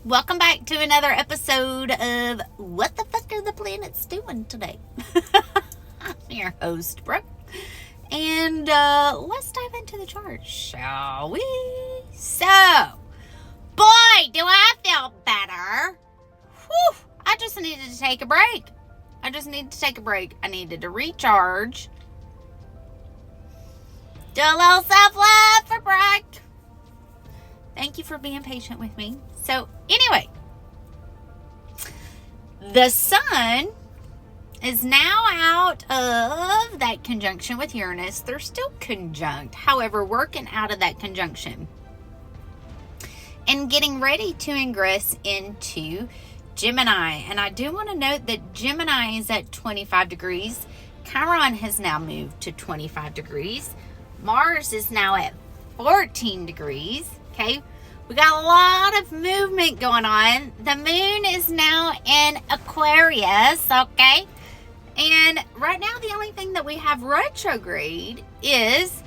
Welcome back to another episode of What the Fuck Are the Planets Doing Today? I'm your host, Brooke. And let's dive into the chart, shall we? So, boy, do I feel better. Whew, I just needed to take a break. I needed to recharge. Do a little self-love for Brooke. Thank you for being patient with me. So, anyway, the sun is now out of that conjunction with Uranus. They're still conjunct, however, working out of that conjunction and getting ready to ingress into Gemini. And I do want to note that Gemini is at 25 degrees. Chiron has now moved to 25 degrees. Mars is now at 14 degrees. Okay, we got a lot of movement going on. The moon is now in Aquarius, okay? And right now, the only thing that we have retrograde is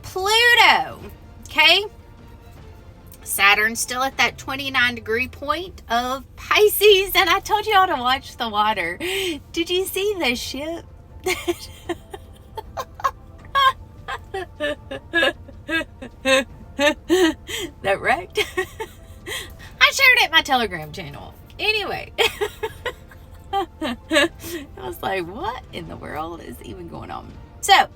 Pluto, okay? Saturn's still at that 29 degree point of Pisces, and I told y'all to watch the water. Did you see the ship? That wrecked? I shared it in my Telegram channel. Anyway. I was like, what in the world is even going on? So,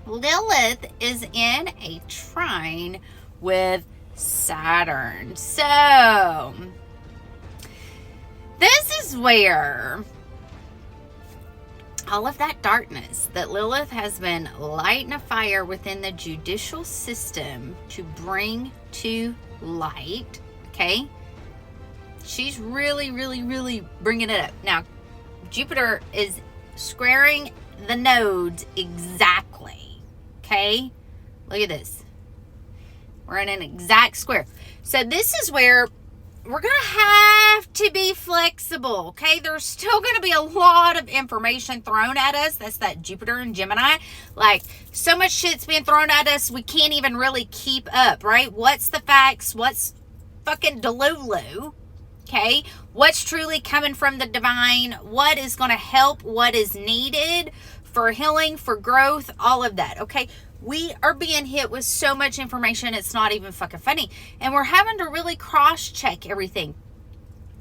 Lilith is in a trine with Saturn. So, this is where all of that darkness that Lilith has been lighting a fire within the judicial system to bring to light, okay? She's really bringing it up. Now, Jupiter is squaring the nodes exactly, okay? Look at this. We're in an exact square. So this is where we're going to have to be flexible, okay? There's still going to be a lot of information thrown at us. That's that Jupiter and Gemini. Like, so much shit's being thrown at us, we can't even really keep up, right? What's the facts? What's fucking delulu? Okay? What's truly coming from the divine? What is going to help? What is needed for healing, for growth? All of that, okay? We are being hit with so much information, it's not even fucking funny. And we're having to really cross-check everything.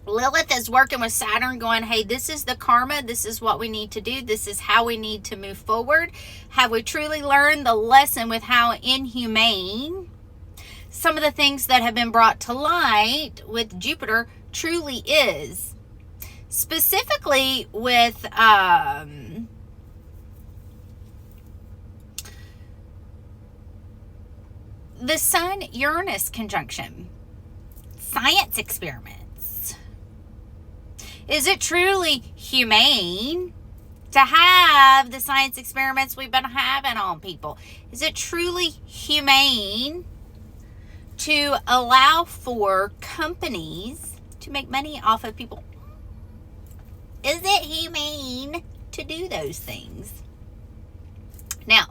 Lilith is working with Saturn going, hey, this is the karma. This is what we need to do. This is how we need to move forward. Have we truly learned the lesson with how inhumane some of the things that have been brought to light with Jupiter truly is? Specifically with the Sun-Uranus conjunction. Science experiments. Is it truly humane to have the science experiments we've been having on people? Is it truly humane to allow for companies to make money off of people? Is it humane to do those things? Now,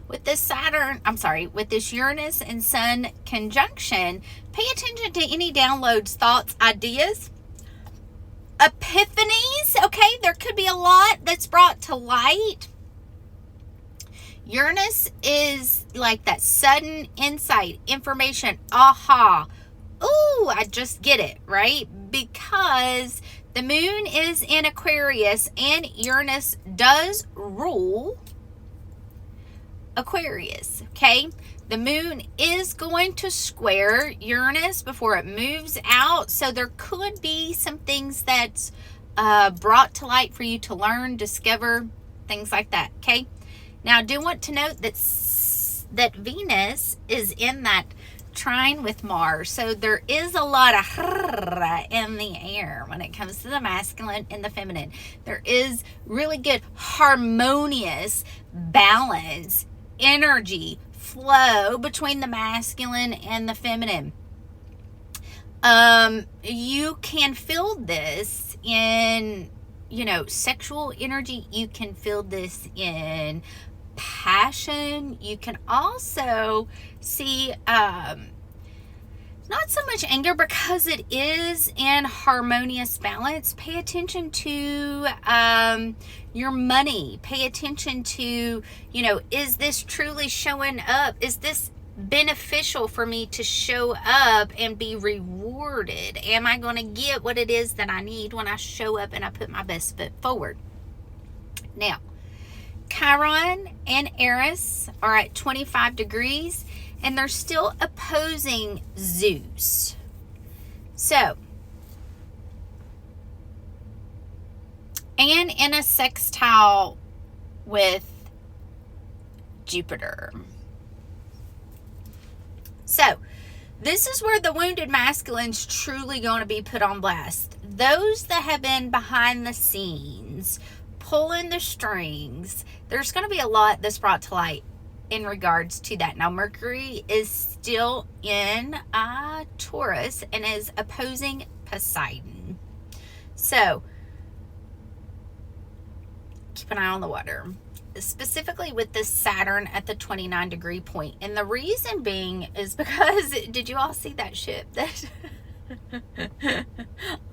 with this with this Uranus and Sun conjunction, pay attention to any downloads, thoughts, ideas, epiphanies, okay? There could be a lot that's brought to light. Uranus is like that sudden insight, information, aha. Ooh, I just get it, right? Because the moon is in Aquarius and Uranus does rule Aquarius, okay? The moon is going to square Uranus before it moves out, so there could be some things that's brought to light for you to learn, discover, things like that, okay? Now, I do want to note that Venus is in that trine with Mars, so there is a lot of in the air when it comes to the masculine and the feminine. There is really good harmonious balance, energy flow between the masculine and the feminine. You can feel this in, sexual energy. You can feel this in passion. You can also see not so much anger, because it is in harmonious balance. Pay attention to your money. Pay attention to, you know, is this truly showing up? Is this beneficial for me to show up and be rewarded? Am I going to get what it is that I need when I show up and I put my best foot forward? Now, Chiron and Eris are at 25 degrees, and they're still opposing Zeus. So, and in a sextile with Jupiter. So, this is where the wounded masculine's truly going to be put on blast. Those that have been behind the scenes, pulling the strings, there's going to be a lot that's brought to light in regards to that. Now, Mercury is still in Taurus and is opposing Poseidon. So, keep an eye on the water, specifically with this Saturn at the 29 degree point. And the reason being is because, did you all see that ship that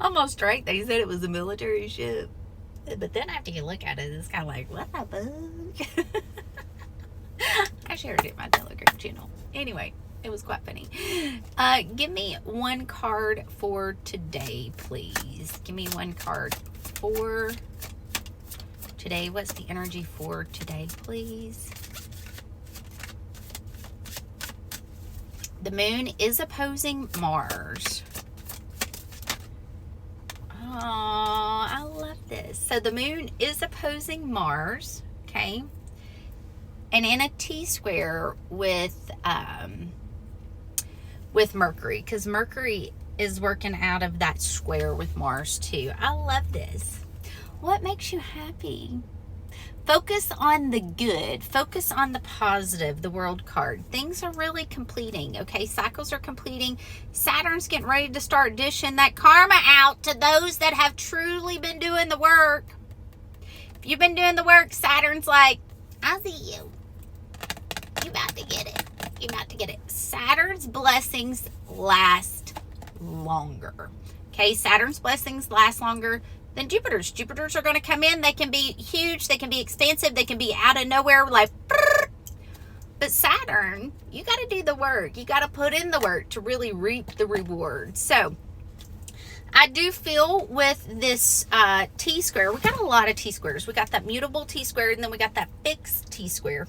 almost right? They said it was a military ship. But then after you look at it, it's kind of like, what the fuck? I shared it in my Telegram channel. Anyway, it was quite funny. Give me one card for today, please. Give me one card for today. What's the energy for today, please? The moon is opposing Mars. Oh, I love this. So the moon is opposing Mars, okay? And in a T-square with Mercury, because Mercury is working out of that square with Mars too. I love this. What makes you happy? Focus on the good. Focus on the positive, the World card. Things are really completing, okay? Cycles are completing. Saturn's getting ready to start dishing that karma out to those that have truly been doing the work. If you've been doing the work, Saturn's like, I see you. You about to get it. You about to get it. Saturn's blessings last longer. Okay, Saturn's blessings last longer than Jupiter's. Jupiter's are going to come in. They can be huge. They can be expansive. They can be out of nowhere, like, but Saturn, you got to do the work. You got to put in the work to really reap the reward. So, I do feel with this T-square, we got a lot of T-squares. We got that mutable T-square, and then we got that fixed T-square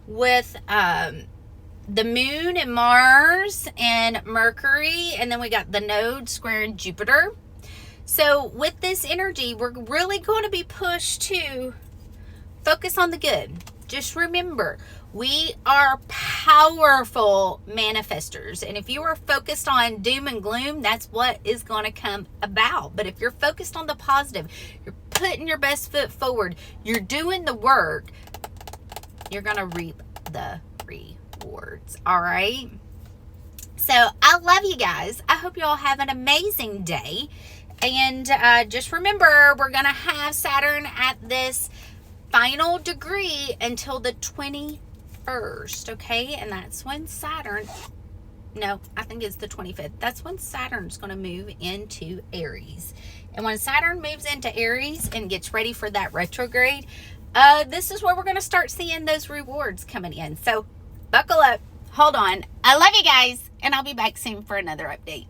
with the moon and Mars and Mercury, and then we got the node squaring Jupiter. So with this energy, we're really going to be pushed to focus on the good. Just remember, we are powerful manifestors. And if you are focused on doom and gloom, that's what is going to come about. But if you're focused on the positive, you're putting your best foot forward, you're doing the work, you're going to reap the rewards. All right? So I love you guys. I hope you all have an amazing day. And just remember, we're going to have Saturn at this final degree until the 21st, okay? And that's when Saturn, no, I think it's the 25th. That's when Saturn's going to move into Aries. And when Saturn moves into Aries and gets ready for that retrograde, this is where we're going to start seeing those rewards coming in. So buckle up. Hold on. I love you guys, and I'll be back soon for another update.